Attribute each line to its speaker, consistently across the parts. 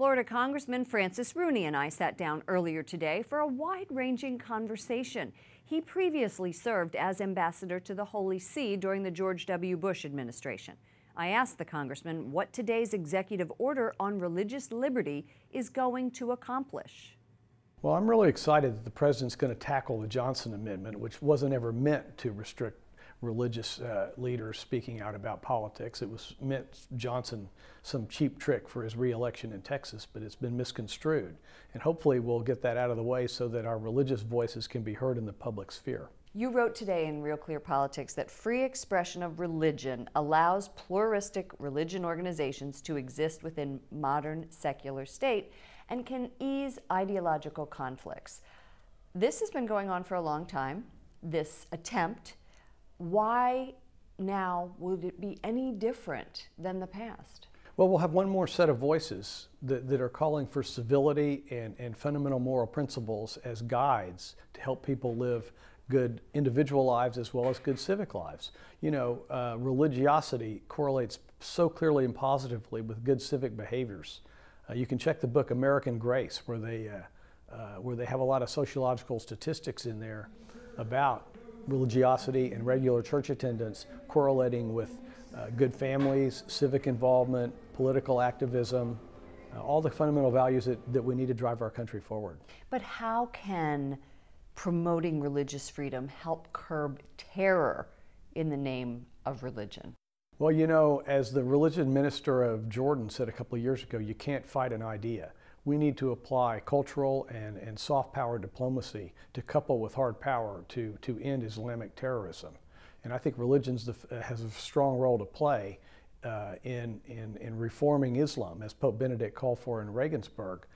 Speaker 1: Florida Congressman Francis Rooney and I sat down earlier today for a wide-ranging conversation. He previously served as ambassador to the Holy See during the George W. Bush administration. I asked the congressman what today's executive order on religious liberty is going to accomplish.
Speaker 2: Well, I'm really excited that the president's going to tackle the Johnson Amendment, which wasn't ever meant to restrict religious leaders speaking out about politics. It was meant Johnson some cheap trick for his re-election in Texas, but it's been misconstrued. And hopefully we'll get that out of the way so that our religious voices can be heard in the public sphere.
Speaker 1: You wrote today in Real Clear Politics that free expression of religion allows pluralistic religion organizations to exist within modern secular state and can ease ideological conflicts. This has been going on for a long time, this attempt. Why now would it be any different than the past?
Speaker 2: Well, we'll have one more set of voices that are calling for civility and fundamental moral principles as guides to help people live good individual lives as well as good civic lives. You know, religiosity correlates so clearly and positively with good civic behaviors. You can check the book American Grace, where they have a lot of sociological statistics in there about religiosity and regular church attendance correlating with good families, civic involvement, political activism, all the fundamental values that we need to drive our country forward.
Speaker 1: But how can promoting religious freedom help curb terror in the name of religion?
Speaker 2: Well, you know, as the religion minister of Jordan said a couple of years ago, you can't fight an idea. We need to apply cultural and soft power diplomacy to couple with hard power to end Islamic terrorism. And I think religion has a strong role to play in reforming Islam, as Pope Benedict called for in Regensburg,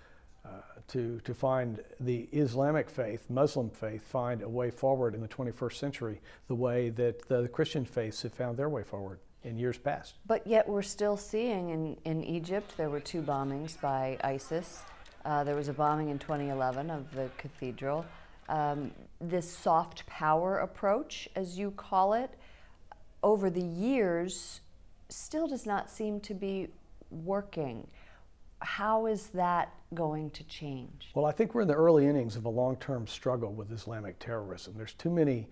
Speaker 2: to find the Islamic faith, Muslim faith, find a way forward in the 21st century the way that the Christian faiths have found their way forward in years past.
Speaker 1: But yet we're still seeing in Egypt, there were 2 bombings by ISIS. There was a bombing in 2011 of the cathedral. This soft power approach, as you call it, over the years still does not seem to be working. How is that going to change?
Speaker 2: Well, I think we're in the early innings of a long-term struggle with Islamic terrorism. There's too many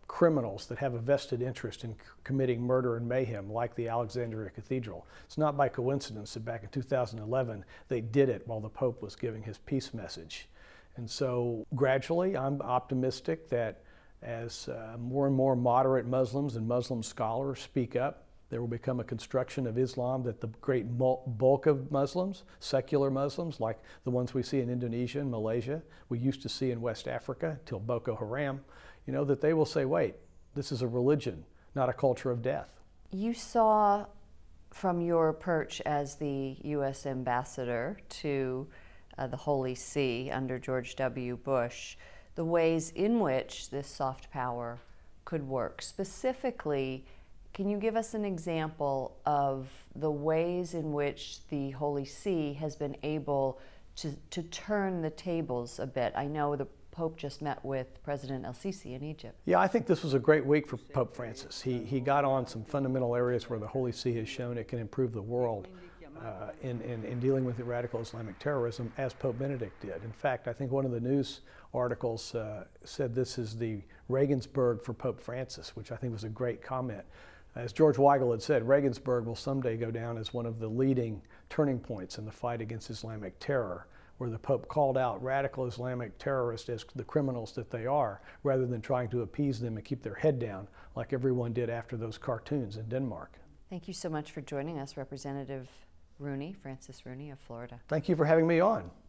Speaker 2: criminals that have a vested interest in committing murder and mayhem, like the Alexandria Cathedral. It's not by coincidence that back in 2011 they did it while the Pope was giving his peace message. And so gradually I'm optimistic that as more and more moderate Muslims and Muslim scholars speak up, there will become a construction of Islam that the great bulk of Muslims, secular Muslims, like the ones we see in Indonesia and Malaysia, we used to see in West Africa till Boko Haram, you know, that they will say, wait, this is a religion, not a culture of death.
Speaker 1: You saw from your perch as the U.S. ambassador to the Holy See under George W. Bush, the ways in which this soft power could work. Specifically, can you give us an example of the ways in which the Holy See has been able to turn the tables a bit? I know the Pope just met with President El-Sisi in Egypt.
Speaker 2: Yeah, I think this was a great week for Pope Francis. He got on some fundamental areas where the Holy See has shown it can improve the world in dealing with the radical Islamic terrorism, as Pope Benedict did. In fact, I think one of the news articles said this is the Regensburg for Pope Francis, which I think was a great comment. As George Weigel had said, Regensburg will someday go down as one of the leading turning points in the fight against Islamic terror, where the Pope called out radical Islamic terrorists as the criminals that they are, rather than trying to appease them and keep their head down like everyone did after those cartoons in Denmark.
Speaker 1: Thank you so much for joining us, Representative Rooney, Francis Rooney of Florida.
Speaker 2: Thank you for having me on.